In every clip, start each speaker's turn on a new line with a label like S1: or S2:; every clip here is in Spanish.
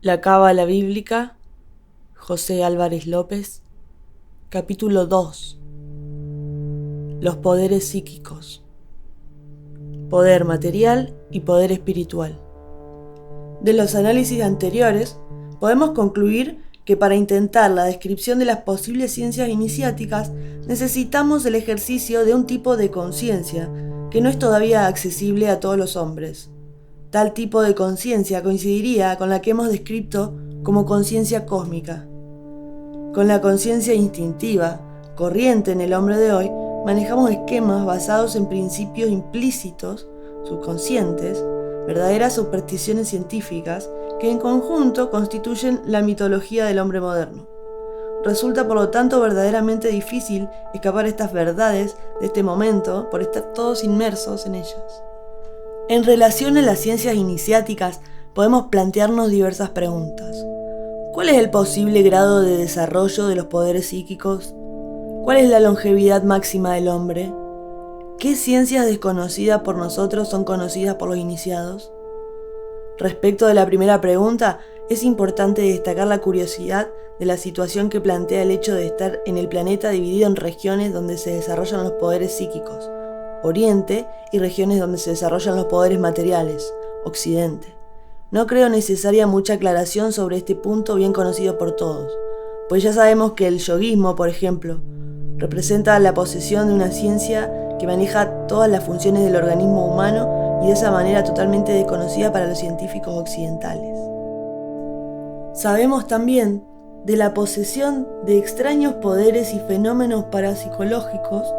S1: La Cábala Bíblica, José Álvarez López, capítulo 2. Los poderes psíquicos. Poder material y poder espiritual. De los análisis anteriores, podemos concluir que para intentar la descripción de las posibles ciencias iniciáticas necesitamos el ejercicio de un tipo de conciencia que no es todavía accesible a todos los hombres. Tal tipo de conciencia coincidiría con la que hemos descrito como conciencia cósmica. Con la conciencia instintiva, corriente en el hombre de hoy, manejamos esquemas basados en principios implícitos, subconscientes, verdaderas supersticiones científicas que en conjunto constituyen la mitología del hombre moderno. Resulta por lo tanto verdaderamente difícil escapar estas verdades de este momento por estar todos inmersos en ellas. En relación a las ciencias iniciáticas, podemos plantearnos diversas preguntas. ¿Cuál es el posible grado de desarrollo de los poderes psíquicos? ¿Cuál es la longevidad máxima del hombre? ¿Qué ciencias desconocidas por nosotros son conocidas por los iniciados? Respecto de la primera pregunta, es importante destacar la curiosidad de la situación que plantea el hecho de estar en el planeta dividido en regiones donde se desarrollan los poderes psíquicos, Oriente, y regiones donde se desarrollan los poderes materiales, Occidente. No creo necesaria mucha aclaración sobre este punto bien conocido por todos, pues ya sabemos que el yoguismo, por ejemplo, representa la posesión de una ciencia que maneja todas las funciones del organismo humano y de esa manera totalmente desconocida para los científicos occidentales. Sabemos también de la posesión de extraños poderes y fenómenos parapsicológicos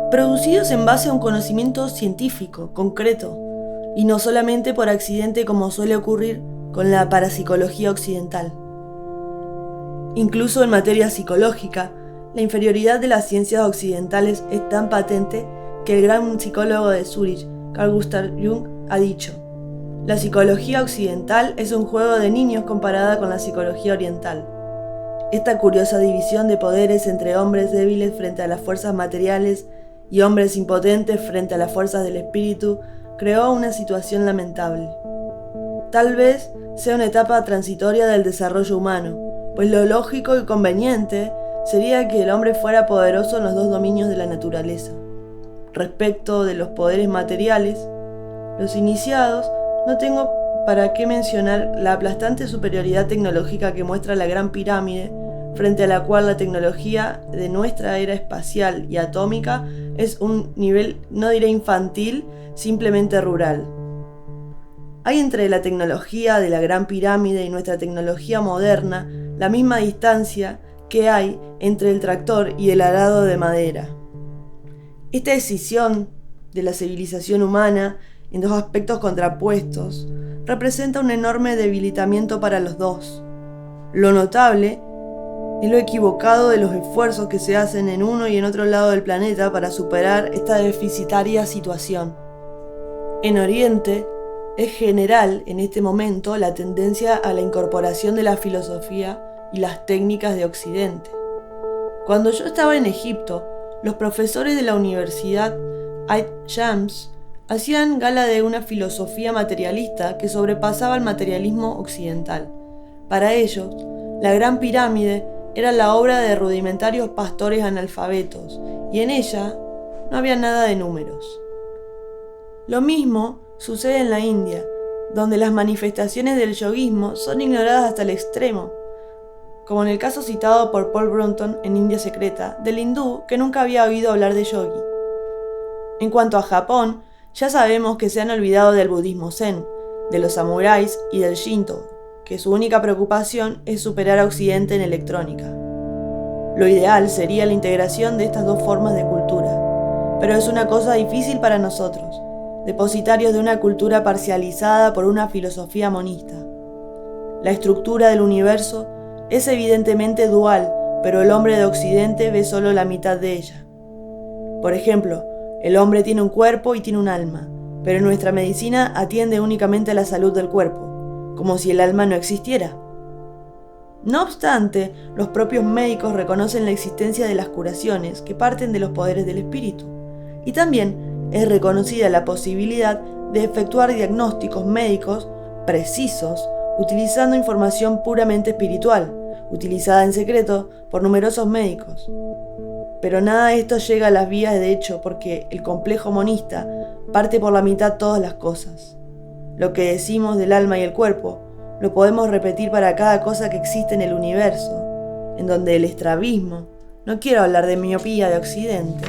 S1: producidos en base a un conocimiento científico, concreto, y no solamente por accidente como suele ocurrir con la parapsicología occidental. Incluso en materia psicológica, la inferioridad de las ciencias occidentales es tan patente que el gran psicólogo de Zúrich, Carl Gustav Jung, ha dicho: la psicología occidental es un juego de niños comparada con la psicología oriental. Esta curiosa división de poderes entre hombres débiles frente a las fuerzas materiales y hombres impotentes frente a las fuerzas del espíritu creó una situación lamentable. Tal vez sea una etapa transitoria del desarrollo humano, pues lo lógico y conveniente sería que el hombre fuera poderoso en los dos dominios de la naturaleza. Respecto de los poderes materiales, los iniciados, no tengo para qué mencionar la aplastante superioridad tecnológica que muestra la Gran Pirámide, frente a la cual la tecnología de nuestra era espacial y atómica es un nivel, no diré infantil, simplemente rural. Hay entre la tecnología de la Gran Pirámide y nuestra tecnología moderna la misma distancia que hay entre el tractor y el arado de madera. Esta escisión de la civilización humana en dos aspectos contrapuestos representa un enorme debilitamiento para los dos. Lo notable es lo equivocado de los esfuerzos que se hacen en uno y en otro lado del planeta para superar esta deficitaria situación. En Oriente es general en este momento la tendencia a la incorporación de la filosofía y las técnicas de Occidente. Cuando yo estaba en Egipto, los profesores de la Universidad Ain Shams hacían gala de una filosofía materialista que sobrepasaba el materialismo occidental. Para ellos, la Gran Pirámide era la obra de rudimentarios pastores analfabetos, y en ella no había nada de números. Lo mismo sucede en la India, donde las manifestaciones del yoguismo son ignoradas hasta el extremo, como en el caso citado por Paul Brunton en India Secreta, del hindú que nunca había oído hablar de yogi. En cuanto a Japón, ya sabemos que se han olvidado del budismo zen, de los samuráis y del Shinto, que su única preocupación es superar a Occidente en electrónica. Lo ideal sería la integración de estas dos formas de cultura, pero es una cosa difícil para nosotros, depositarios de una cultura parcializada por una filosofía monista. La estructura del universo es evidentemente dual, pero el hombre de Occidente ve solo la mitad de ella. Por ejemplo, el hombre tiene un cuerpo y tiene un alma, pero nuestra medicina atiende únicamente a la salud del cuerpo, como si el alma no existiera. No obstante, los propios médicos reconocen la existencia de las curaciones que parten de los poderes del espíritu, y también es reconocida la posibilidad de efectuar diagnósticos médicos precisos utilizando información puramente espiritual, utilizada en secreto por numerosos médicos. Pero nada de esto llega a las vías de hecho porque el complejo monista parte por la mitad todas las cosas. Lo que decimos del alma y el cuerpo lo podemos repetir para cada cosa que existe en el universo, en donde el estrabismo, no quiero hablar de miopía de Occidente,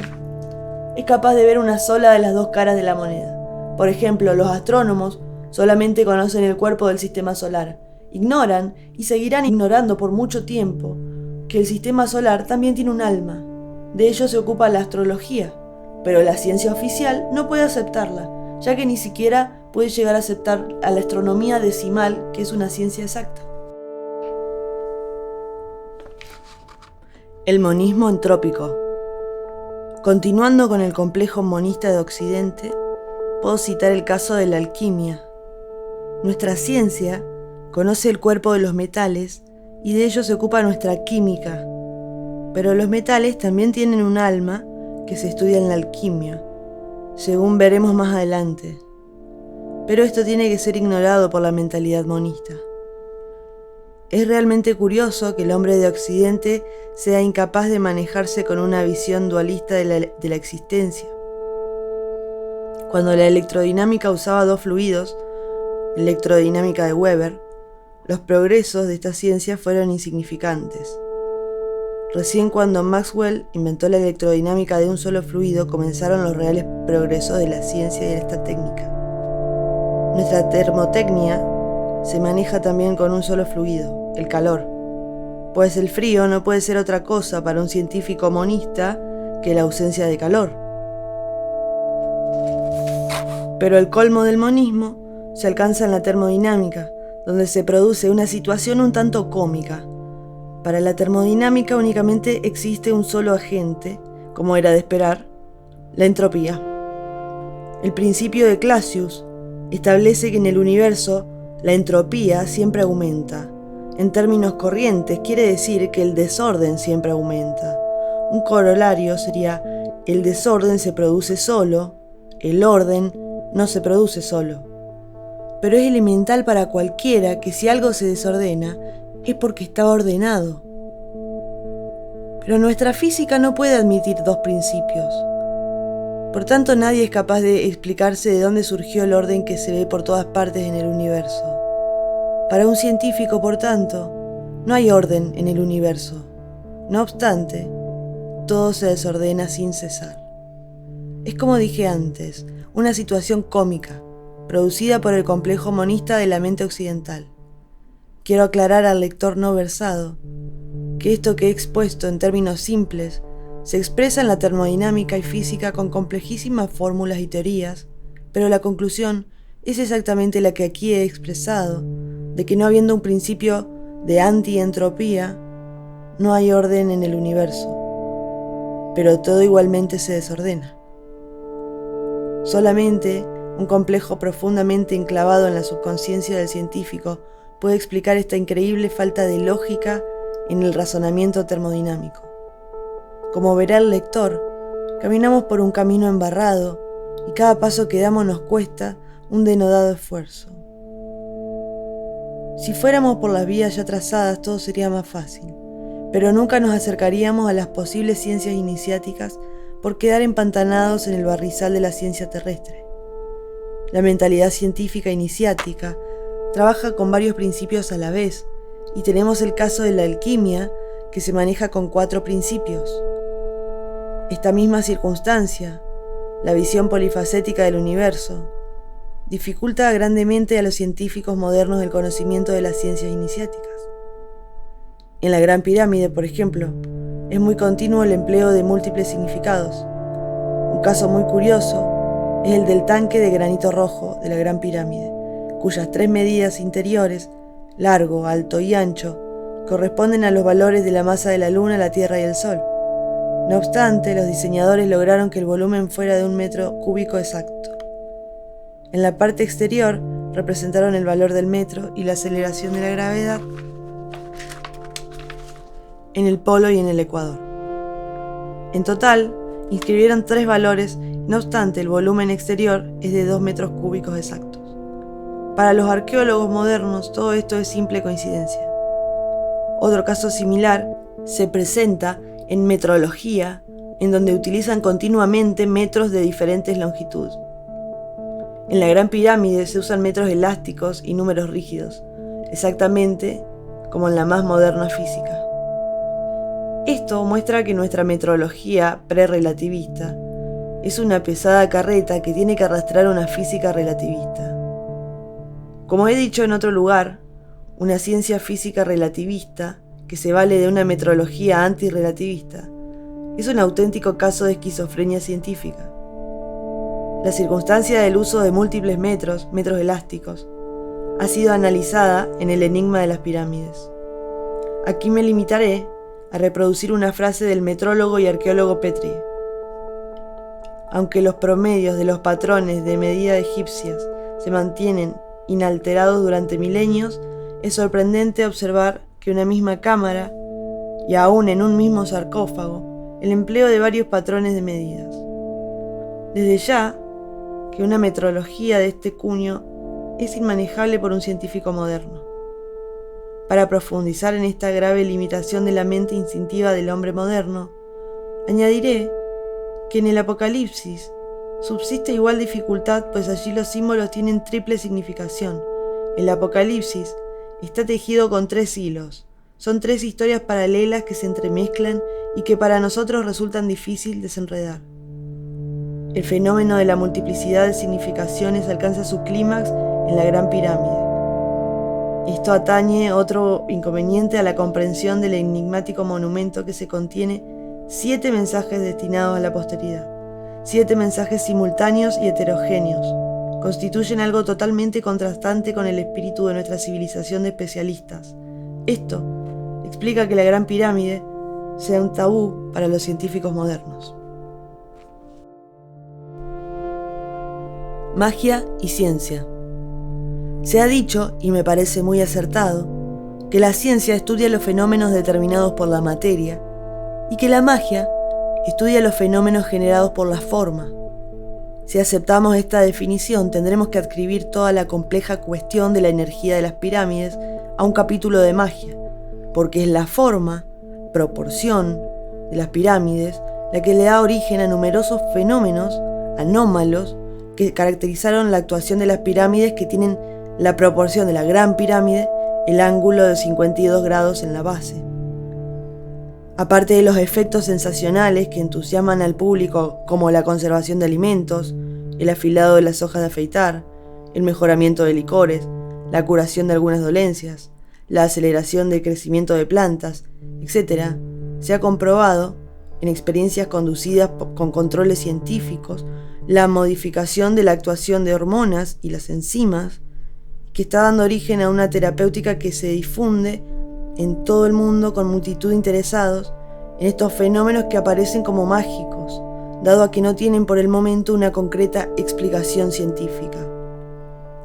S1: es capaz de ver una sola de las dos caras de la moneda. Por ejemplo, los astrónomos solamente conocen el cuerpo del sistema solar, ignoran y seguirán ignorando por mucho tiempo que el sistema solar también tiene un alma. De ello se ocupa la astrología, pero la ciencia oficial no puede aceptarla, ya que ni siquiera puede llegar a aceptar a la astronomía decimal, que es una ciencia exacta. El monismo entrópico. Continuando con el complejo monista de Occidente, puedo citar el caso de la alquimia. Nuestra ciencia conoce el cuerpo de los metales y de ello se ocupa nuestra química. Pero los metales también tienen un alma que se estudia en la alquimia, según veremos más adelante. Pero esto tiene que ser ignorado por la mentalidad monista. Es realmente curioso que el hombre de Occidente sea incapaz de manejarse con una visión dualista de la existencia. Cuando la electrodinámica usaba dos fluidos, electrodinámica de Weber, los progresos de esta ciencia fueron insignificantes. Recién cuando Maxwell inventó la electrodinámica de un solo fluido comenzaron los reales progresos de la ciencia y de esta técnica. Nuestra termotecnia se maneja también con un solo fluido, el calor, pues el frío no puede ser otra cosa para un científico monista que la ausencia de calor. Pero el colmo del monismo se alcanza en la termodinámica, donde se produce una situación un tanto cómica. Para la termodinámica únicamente existe un solo agente, como era de esperar, la entropía. El principio de Clausius establece que en el universo la entropía siempre aumenta. En términos corrientes quiere decir que el desorden siempre aumenta. Un corolario sería: el desorden se produce solo, el orden no se produce solo. Pero es elemental para cualquiera que si algo se desordena es porque está ordenado. Pero nuestra física no puede admitir dos principios. Por tanto, nadie es capaz de explicarse de dónde surgió el orden que se ve por todas partes en el universo. Para un científico, por tanto, no hay orden en el universo. No obstante, todo se desordena sin cesar. Es como dije antes, una situación cómica, producida por el complejo monista de la mente occidental. Quiero aclarar al lector no versado que esto que he expuesto en términos simples se expresa en la termodinámica y física con complejísimas fórmulas y teorías, pero la conclusión es exactamente la que aquí he expresado, de que no habiendo un principio de antientropía, no hay orden en el universo, pero todo igualmente se desordena. Solamente un complejo profundamente enclavado en la subconsciencia del científico puede explicar esta increíble falta de lógica en el razonamiento termodinámico. Como verá el lector, caminamos por un camino embarrado y cada paso que damos nos cuesta un denodado esfuerzo. Si fuéramos por las vías ya trazadas todo sería más fácil, pero nunca nos acercaríamos a las posibles ciencias iniciáticas por quedar empantanados en el barrizal de la ciencia terrestre. La mentalidad científica iniciática trabaja con varios principios a la vez, y tenemos el caso de la alquimia, que se maneja con 4 principios. Esta misma circunstancia, la visión polifacética del universo, dificulta grandemente a los científicos modernos el conocimiento de las ciencias iniciáticas. En la Gran Pirámide, por ejemplo, es muy continuo el empleo de múltiples significados. Un caso muy curioso es el del tanque de granito rojo de la Gran Pirámide, cuyas 3 medidas interiores, largo, alto y ancho, corresponden a los valores de la masa de la Luna, la Tierra y el Sol. No obstante, los diseñadores lograron que el volumen fuera de 1 metro cúbico exacto. En la parte exterior representaron el valor del metro y la aceleración de la gravedad en el polo y en el ecuador. En total, inscribieron 3 valores, no obstante el volumen exterior es de 2 metros cúbicos exactos. Para los arqueólogos modernos, todo esto es simple coincidencia. Otro caso similar se presenta en metrología, en donde utilizan continuamente metros de diferentes longitudes. En la Gran Pirámide se usan metros elásticos y números rígidos, exactamente como en la más moderna física. Esto muestra que nuestra metrología prerrelativista es una pesada carreta que tiene que arrastrar una física relativista. Como he dicho en otro lugar, una ciencia física relativista que se vale de una metrología antirrelativista es un auténtico caso de esquizofrenia científica. La circunstancia del uso de múltiples metros elásticos, ha sido analizada en el enigma de las pirámides. Aquí me limitaré a reproducir una frase del metrólogo y arqueólogo Petrie. Aunque los promedios de los patrones de medida egipcias se mantienen inalterados durante milenios, es sorprendente observar que una misma cámara, y aún en un mismo sarcófago, el empleo de varios patrones de medidas. Desde ya, que una metrología de este cuño es inmanejable por un científico moderno. Para profundizar en esta grave limitación de la mente instintiva del hombre moderno, añadiré que en el Apocalipsis subsiste igual dificultad, pues allí los símbolos tienen triple significación. El Apocalipsis está tejido con 3 hilos. Son 3 historias paralelas que se entremezclan y que para nosotros resultan difícil desenredar. El fenómeno de la multiplicidad de significaciones alcanza su clímax en la Gran Pirámide. Esto atañe otro inconveniente a la comprensión del enigmático monumento que se contiene 7 mensajes destinados a la posteridad. 7 mensajes simultáneos y heterogéneos. Constituyen algo totalmente contrastante con el espíritu de nuestra civilización de especialistas. Esto explica que la Gran Pirámide sea un tabú para los científicos modernos. Magia y ciencia. Se ha dicho, y me parece muy acertado, que la ciencia estudia los fenómenos determinados por la materia y que la magia estudia los fenómenos generados por la forma. Si aceptamos esta definición, tendremos que adscribir toda la compleja cuestión de la energía de las pirámides a un capítulo de magia, porque es la forma, proporción de las pirámides la que le da origen a numerosos fenómenos anómalos que caracterizaron la actuación de las pirámides, que tienen la proporción de la Gran Pirámide, el ángulo de 52 grados en la base. Aparte de los efectos sensacionales que entusiasman al público, como la conservación de alimentos, el afilado de las hojas de afeitar, el mejoramiento de licores, la curación de algunas dolencias, la aceleración del crecimiento de plantas, etc., se ha comprobado, en experiencias conducidas con controles científicos, la modificación de la actuación de hormonas y las enzimas, que está dando origen a una terapéutica que se difunde en todo el mundo con multitud de interesados en estos fenómenos que aparecen como mágicos, dado a que no tienen por el momento una concreta explicación científica.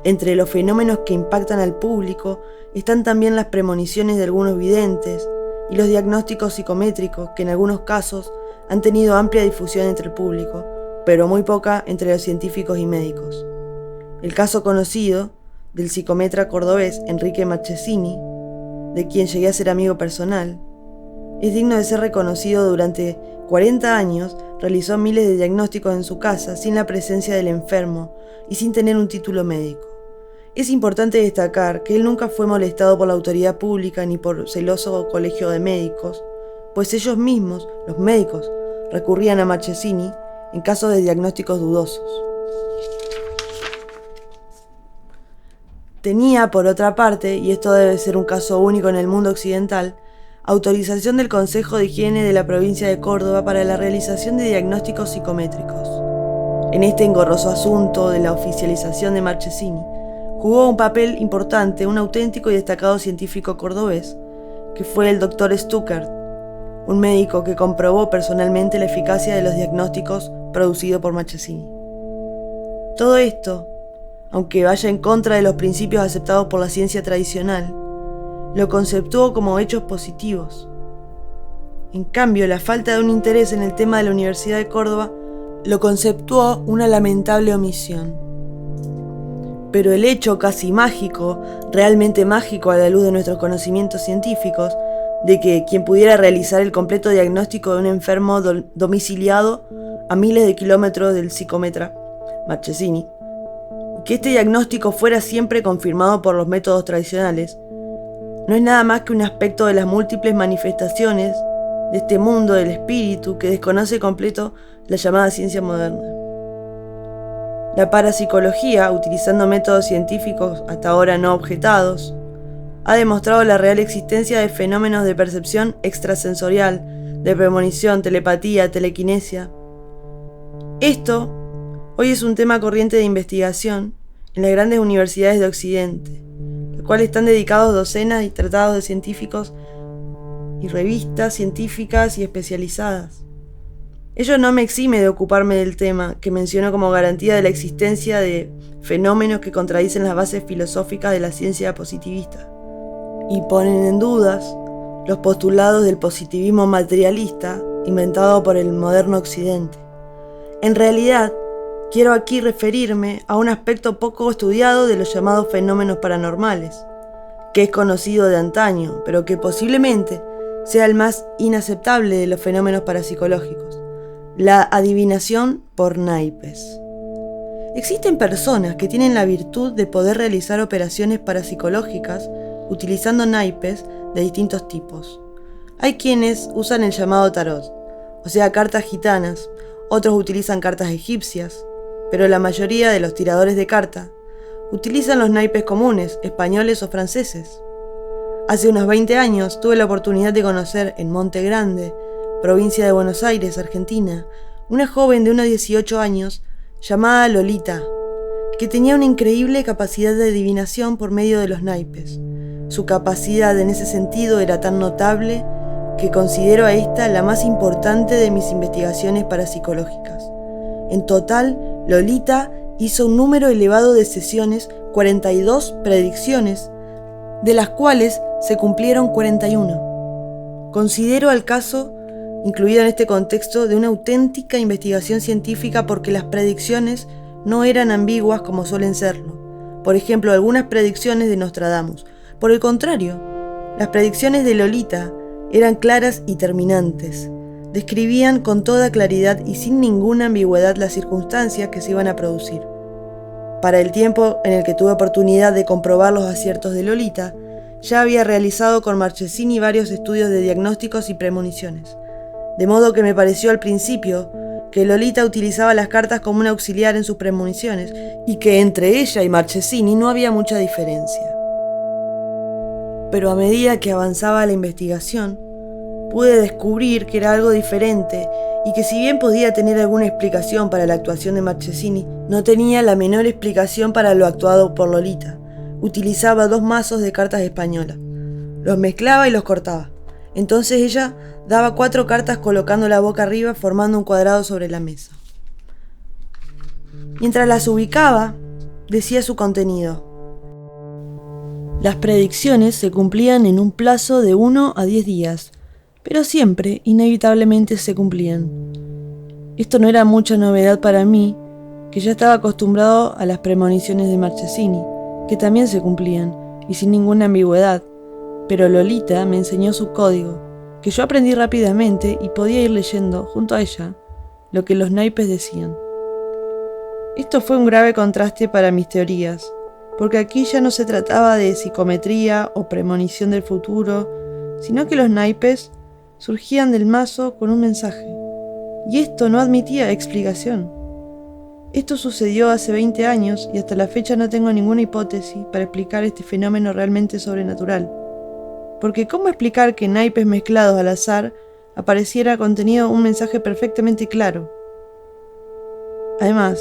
S1: Entre los fenómenos que impactan al público están también las premoniciones de algunos videntes y los diagnósticos psicométricos, que en algunos casos han tenido amplia difusión entre el público, pero muy poca entre los científicos y médicos. El caso conocido del psicometra cordobés Enrique Marchesini, de quien llegué a ser amigo personal, es digno de ser reconocido. Durante 40 años realizó miles de diagnósticos en su casa sin la presencia del enfermo y sin tener un título médico. Es importante destacar que él nunca fue molestado por la autoridad pública ni por celoso colegio de médicos, pues ellos mismos, los médicos, recurrían a Marchesini en casos de diagnósticos dudosos. Tenía, por otra parte, y esto debe ser un caso único en el mundo occidental, autorización del Consejo de Higiene de la provincia de Córdoba para la realización de diagnósticos psicométricos. En este engorroso asunto de la oficialización de Marchesini, jugó un papel importante un auténtico y destacado científico cordobés, que fue el Dr. Stuckert, un médico que comprobó personalmente la eficacia de los diagnósticos producidos por Marchesini. Todo esto, aunque vaya en contra de los principios aceptados por la ciencia tradicional, lo conceptuó como hechos positivos. En cambio, la falta de un interés en el tema de la Universidad de Córdoba lo conceptuó una lamentable omisión. Pero el hecho casi mágico, realmente mágico a la luz de nuestros conocimientos científicos, de que quien pudiera realizar el completo diagnóstico de un enfermo domiciliado a miles de kilómetros del psicómetra Marchesini, que este diagnóstico fuera siempre confirmado por los métodos tradicionales, no es nada más que un aspecto de las múltiples manifestaciones de este mundo del espíritu que desconoce completo la llamada ciencia moderna. La parapsicología, utilizando métodos científicos hasta ahora no objetados, ha demostrado la real existencia de fenómenos de percepción extrasensorial, de premonición, telepatía, telequinesia. Esto hoy es un tema corriente de investigación en las grandes universidades de Occidente, los cuales están dedicados docenas y tratados de científicos y revistas científicas y especializadas. Ello no me exime de ocuparme del tema, que menciono como garantía de la existencia de fenómenos que contradicen las bases filosóficas de la ciencia positivista y ponen en dudas los postulados del positivismo materialista inventado por el moderno Occidente. En realidad, quiero aquí referirme a un aspecto poco estudiado de los llamados fenómenos paranormales, que es conocido de antaño, pero que posiblemente sea el más inaceptable de los fenómenos parapsicológicos: la adivinación por naipes. Existen personas que tienen la virtud de poder realizar operaciones parapsicológicas utilizando naipes de distintos tipos. Hay quienes usan el llamado tarot, o sea, cartas gitanas, otros utilizan cartas egipcias, pero la mayoría de los tiradores de carta utilizan los naipes comunes, españoles o franceses. Hace unos 20 años tuve la oportunidad de conocer en Monte Grande, provincia de Buenos Aires, Argentina, una joven de unos 18 años llamada Lolita, que tenía una increíble capacidad de adivinación por medio de los naipes. Su capacidad en ese sentido era tan notable que considero a esta la más importante de mis investigaciones parapsicológicas. En total, Lolita hizo un número elevado de sesiones, 42 predicciones, de las cuales se cumplieron 41. Considero el caso, incluido en este contexto, de una auténtica investigación científica porque las predicciones no eran ambiguas como suelen serlo. Por ejemplo, algunas predicciones de Nostradamus. Por el contrario, las predicciones de Lolita eran claras y terminantes. Describían con toda claridad y sin ninguna ambigüedad las circunstancias que se iban a producir. Para el tiempo en el que tuve oportunidad de comprobar los aciertos de Lolita, ya había realizado con Marchesini varios estudios de diagnósticos y premoniciones. De modo que me pareció al principio que Lolita utilizaba las cartas como un auxiliar en sus premoniciones y que entre ella y Marchesini no había mucha diferencia. Pero a medida que avanzaba la investigación, pude descubrir que era algo diferente y que si bien podía tener alguna explicación para la actuación de Marchesini, no tenía la menor explicación para lo actuado por Lolita. Utilizaba 2 mazos de cartas españolas, los mezclaba y los cortaba. Entonces ella daba 4 cartas colocando la boca arriba formando un cuadrado sobre la mesa. Mientras las ubicaba, decía su contenido. Las predicciones se cumplían en un plazo de 1 a 10 días, pero siempre, inevitablemente, se cumplían. Esto no era mucha novedad para mí, que ya estaba acostumbrado a las premoniciones de Marchesini, que también se cumplían, y sin ninguna ambigüedad, pero Lolita me enseñó su código, que yo aprendí rápidamente y podía ir leyendo, junto a ella, lo que los naipes decían. Esto fue un grave contraste para mis teorías, porque aquí ya no se trataba de psicometría o premonición del futuro, sino que los naipes surgían del mazo con un mensaje, y esto no admitía explicación. Esto sucedió hace 20 años y hasta la fecha no tengo ninguna hipótesis para explicar este fenómeno realmente sobrenatural. Porque ¿cómo explicar que en naipes mezclados al azar apareciera contenido un mensaje perfectamente claro? Además,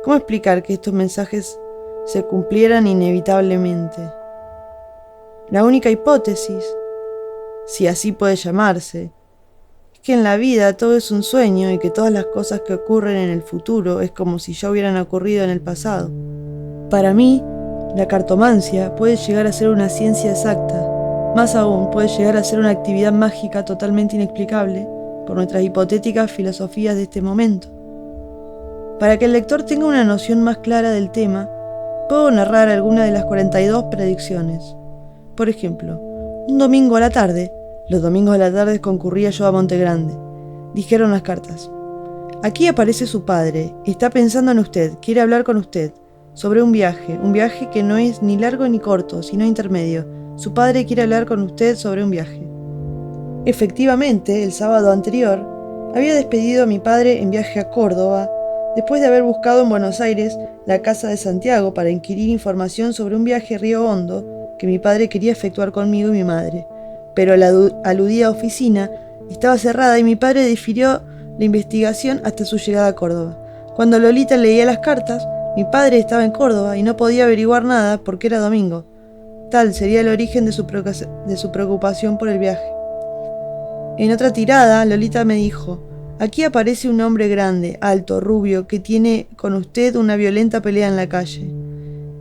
S1: ¿cómo explicar que estos mensajes se cumplieran inevitablemente? La única hipótesis, si así puede llamarse, es que en la vida todo es un sueño y que todas las cosas que ocurren en el futuro es como si ya hubieran ocurrido en el pasado. Para mí, la cartomancia puede llegar a ser una ciencia exacta. Más aún, puede llegar a ser una actividad mágica totalmente inexplicable por nuestras hipotéticas filosofías de este momento. Para que el lector tenga una noción más clara del tema, puedo narrar algunas de las 42 predicciones. Por ejemplo, un domingo a la tarde, los domingos a la tarde concurría yo a Monte Grande. Dijeron las cartas: aquí aparece su padre, está pensando en usted, quiere hablar con usted, sobre un viaje que no es ni largo ni corto, sino intermedio. Su padre quiere hablar con usted sobre un viaje. Efectivamente, el sábado anterior, había despedido a mi padre en viaje a Córdoba, después de haber buscado en Buenos Aires la casa de Santiago para inquirir información sobre un viaje a Río Hondo que mi padre quería efectuar conmigo y mi madre. Pero la aludida oficina estaba cerrada y mi padre difirió la investigación hasta su llegada a Córdoba. Cuando Lolita leía las cartas, mi padre estaba en Córdoba y no podía averiguar nada porque era domingo. Tal sería el origen de su preocupación por el viaje. En otra tirada, Lolita me dijo: aquí aparece un hombre grande, alto, rubio, que tiene con usted una violenta pelea en la calle.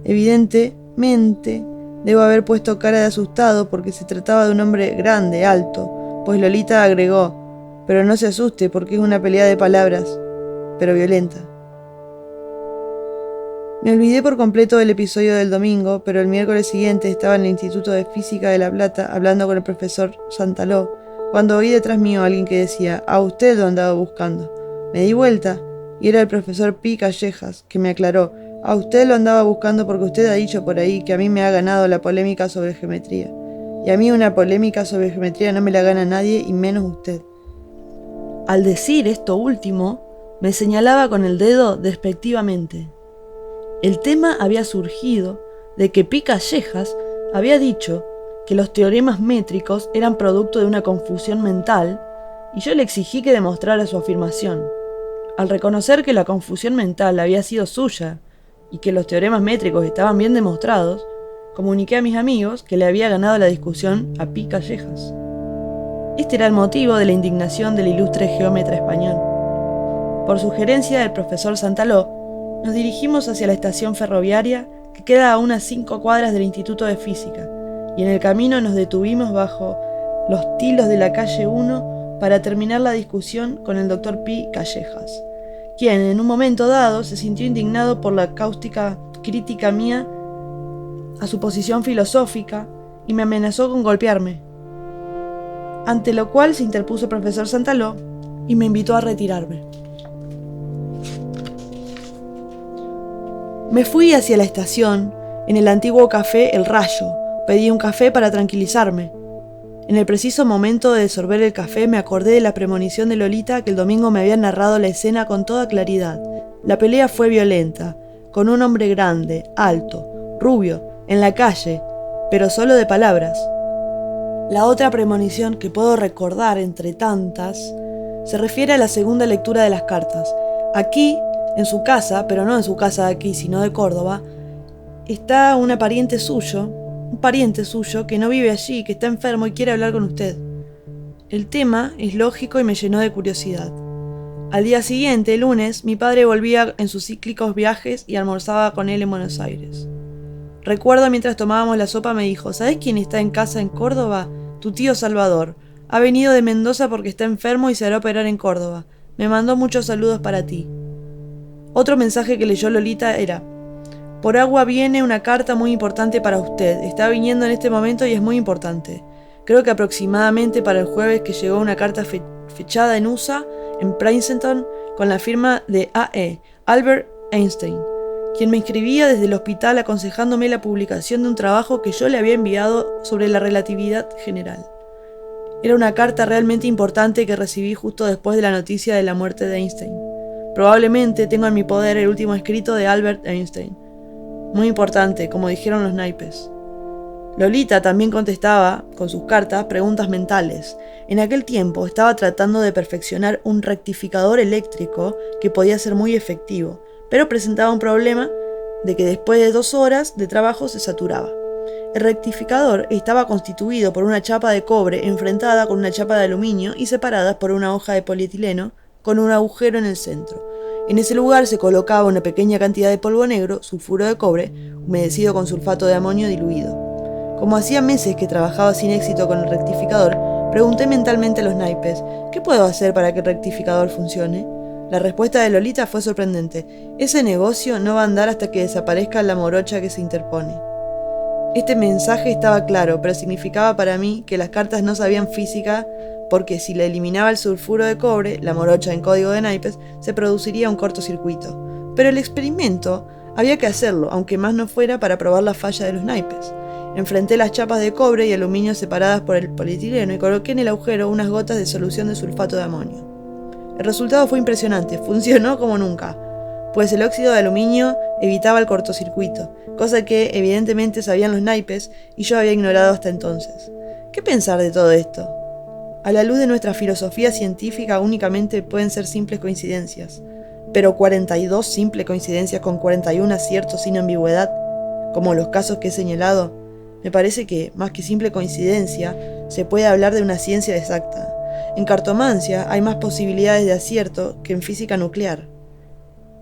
S1: Evidentemente, debo haber puesto cara de asustado porque se trataba de un hombre grande, alto, pues Lolita agregó: pero no se asuste porque es una pelea de palabras, pero violenta. Me olvidé por completo del episodio del domingo, pero el miércoles siguiente estaba en el Instituto de Física de La Plata hablando con el profesor Santaló, cuando oí detrás mío a alguien que decía: a usted lo andaba buscando. Me di vuelta y era el profesor Pi Callejas, que me aclaró: a usted lo andaba buscando porque usted ha dicho por ahí que a mí me ha ganado la polémica sobre geometría. Y a mí una polémica sobre geometría no me la gana nadie, y menos usted. Al decir esto último, me señalaba con el dedo despectivamente. El tema había surgido de que Pi Callejas había dicho que los teoremas métricos eran producto de una confusión mental, y yo le exigí que demostrara su afirmación. Al reconocer que la confusión mental había sido suya y que los teoremas métricos estaban bien demostrados, comuniqué a mis amigos que le había ganado la discusión a Pi Callejas. Este era el motivo de la indignación del ilustre geómetra español. Por sugerencia del profesor Santaló, nos dirigimos hacia la estación ferroviaria que queda a unas 5 cuadras del Instituto de Física, y en el camino nos detuvimos bajo los tilos de la calle 1 para terminar la discusión con el doctor Pi Callejas, quien en un momento dado se sintió indignado por la cáustica crítica mía a su posición filosófica y me amenazó con golpearme, ante lo cual se interpuso el profesor Santaló y me invitó a retirarme. Me fui hacia la estación, en el antiguo café El Rayo. Pedí un café para tranquilizarme. En el preciso momento de sorber el café me acordé de la premonición de Lolita que el domingo me había narrado la escena con toda claridad. La pelea fue violenta, con un hombre grande, alto, rubio, en la calle, pero solo de palabras. La otra premonición que puedo recordar entre tantas se refiere a la segunda lectura de las cartas. Aquí, en su casa, pero no en su casa de aquí, sino de Córdoba, está un pariente suyo que no vive allí, que está enfermo y quiere hablar con usted. El tema es lógico y me llenó de curiosidad. Al día siguiente, el lunes, mi padre volvía en sus cíclicos viajes y almorzaba con él en Buenos Aires. Recuerdo mientras tomábamos la sopa me dijo: ¿sabes quién está en casa en Córdoba? Tu tío Salvador. Ha venido de Mendoza porque está enfermo y se hará operar en Córdoba. Me mandó muchos saludos para ti. Otro mensaje que leyó Lolita era: por agua viene una carta muy importante para usted. Está viniendo en este momento y es muy importante. Creo que aproximadamente para el jueves que llegó una carta fechada en USA, en Princeton, con la firma de A.E. Albert Einstein, quien me escribía desde el hospital aconsejándome la publicación de un trabajo que yo le había enviado sobre la relatividad general. Era una carta realmente importante que recibí justo después de la noticia de la muerte de Einstein. Probablemente tengo en mi poder el último escrito de Albert Einstein. Muy importante, como dijeron los naipes. Lolita también contestaba, con sus cartas, preguntas mentales. En aquel tiempo estaba tratando de perfeccionar un rectificador eléctrico que podía ser muy efectivo, pero presentaba un problema de que después de 2 horas de trabajo se saturaba. El rectificador estaba constituido por una chapa de cobre enfrentada con una chapa de aluminio y separadas por una hoja de polietileno con un agujero en el centro. En ese lugar se colocaba una pequeña cantidad de polvo negro, sulfuro de cobre, humedecido con sulfato de amonio diluido. Como hacía meses que trabajaba sin éxito con el rectificador, pregunté mentalmente a los naipes: ¿qué puedo hacer para que el rectificador funcione? La respuesta de Lolita fue sorprendente. Ese negocio no va a andar hasta que desaparezca la morocha que se interpone. Este mensaje estaba claro, pero significaba para mí que las cartas no sabían física, porque si le eliminaba el sulfuro de cobre, la morocha en código de naipes, se produciría un cortocircuito. Pero el experimento había que hacerlo, aunque más no fuera para probar la falla de los naipes. Enfrenté las chapas de cobre y aluminio separadas por el polietileno y coloqué en el agujero unas gotas de solución de sulfato de amonio. El resultado fue impresionante, funcionó como nunca, pues el óxido de aluminio evitaba el cortocircuito, cosa que evidentemente sabían los naipes y yo había ignorado hasta entonces. ¿Qué pensar de todo esto? A la luz de nuestra filosofía científica únicamente pueden ser simples coincidencias, pero 42 simples coincidencias con 41 aciertos sin ambigüedad, como los casos que he señalado, me parece que, más que simple coincidencia, se puede hablar de una ciencia exacta. En cartomancia hay más posibilidades de acierto que en física nuclear.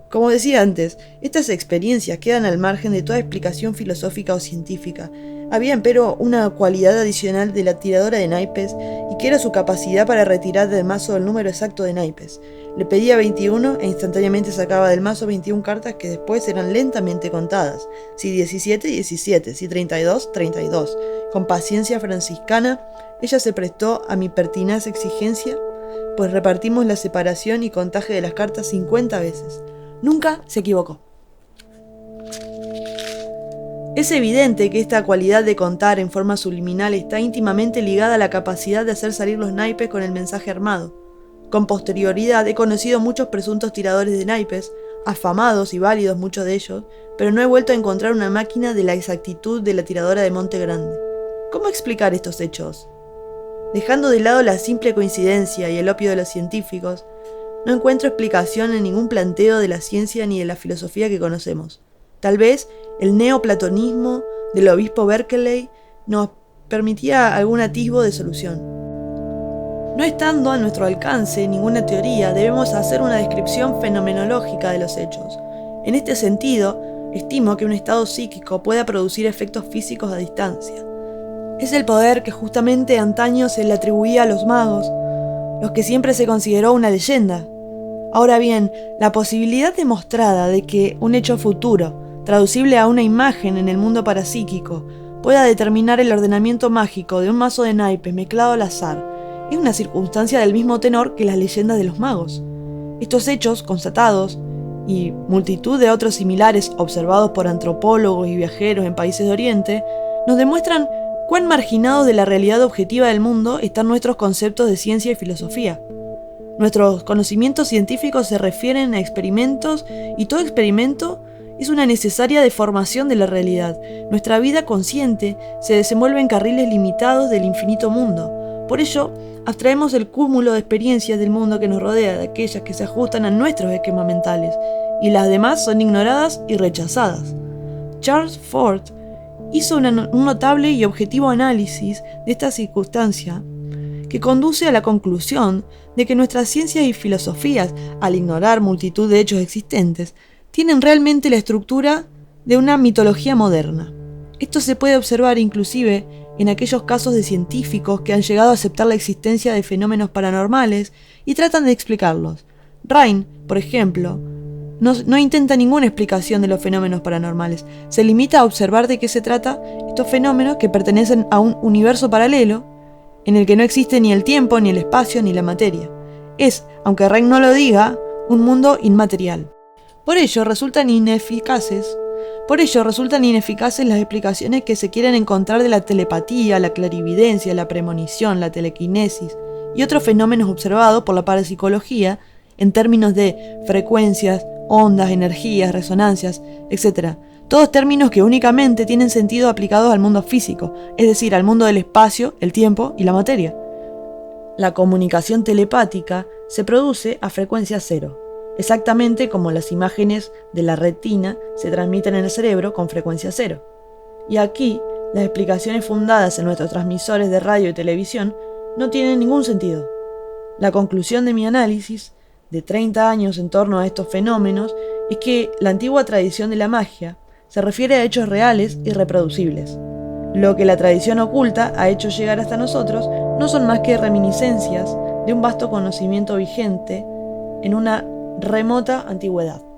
S1: Como decía antes, estas experiencias quedan al margen de toda explicación filosófica o científica. Había, empero, una cualidad adicional de la tiradora de naipes, y que era su capacidad para retirar del mazo el número exacto de naipes. Le pedía 21 e instantáneamente sacaba del mazo 21 cartas que después eran lentamente contadas. Si 17, 17, si 32, 32. Con paciencia franciscana, ella se prestó a mi pertinaz exigencia, pues repartimos la separación y contaje de las cartas 50 veces. Nunca se equivocó. Es evidente que esta cualidad de contar en forma subliminal está íntimamente ligada a la capacidad de hacer salir los naipes con el mensaje armado. Con posterioridad he conocido muchos presuntos tiradores de naipes, afamados y válidos muchos de ellos, pero no he vuelto a encontrar una máquina de la exactitud de la tiradora de Monte Grande. ¿Cómo explicar estos hechos? Dejando de lado la simple coincidencia y el opio de los científicos, no encuentro explicación en ningún planteo de la ciencia ni de la filosofía que conocemos. Tal vez el neoplatonismo del obispo Berkeley nos permitía algún atisbo de solución. No estando a nuestro alcance ninguna teoría, debemos hacer una descripción fenomenológica de los hechos. En este sentido, estimo que un estado psíquico pueda producir efectos físicos a distancia. Es el poder que justamente antaño se le atribuía a los magos, los que siempre se consideró una leyenda. Ahora bien, la posibilidad demostrada de que un hecho futuro, traducible a una imagen en el mundo parapsíquico, pueda determinar el ordenamiento mágico de un mazo de naipes mezclado al azar, es una circunstancia del mismo tenor que las leyendas de los magos. Estos hechos constatados, y multitud de otros similares observados por antropólogos y viajeros en países de Oriente, nos demuestran cuán marginados de la realidad objetiva del mundo están nuestros conceptos de ciencia y filosofía. Nuestros conocimientos científicos se refieren a experimentos, y todo experimento es una necesaria deformación de la realidad. Nuestra vida consciente se desenvuelve en carriles limitados del infinito mundo. Por ello, abstraemos el cúmulo de experiencias del mundo que nos rodea de aquellas que se ajustan a nuestros esquemas mentales, y las demás son ignoradas y rechazadas. Charles Fort hizo un notable y objetivo análisis de esta circunstancia, que conduce a la conclusión de que nuestras ciencias y filosofías, al ignorar multitud de hechos existentes, tienen realmente la estructura de una mitología moderna. Esto se puede observar inclusive en aquellos casos de científicos que han llegado a aceptar la existencia de fenómenos paranormales y tratan de explicarlos. Rhine, por ejemplo, no intenta ninguna explicación de los fenómenos paranormales, se limita a observar de qué se trata estos fenómenos que pertenecen a un universo paralelo en el que no existe ni el tiempo, ni el espacio, ni la materia. Es, aunque Rhine no lo diga, un mundo inmaterial. Por ello resultan ineficaces las explicaciones que se quieren encontrar de la telepatía, la clarividencia, la premonición, la telequinesis y otros fenómenos observados por la parapsicología en términos de frecuencias, ondas, energías, resonancias, etc. Todos términos que únicamente tienen sentido aplicados al mundo físico, es decir, al mundo del espacio, el tiempo y la materia. La comunicación telepática se produce a frecuencia cero, exactamente como las imágenes de la retina se transmiten en el cerebro con frecuencia cero. Y aquí, las explicaciones fundadas en nuestros transmisores de radio y televisión no tienen ningún sentido. La conclusión de mi análisis, de 30 años en torno a estos fenómenos, es que la antigua tradición de la magia se refiere a hechos reales y reproducibles. Lo que la tradición oculta ha hecho llegar hasta nosotros no son más que reminiscencias de un vasto conocimiento vigente en una remota antigüedad.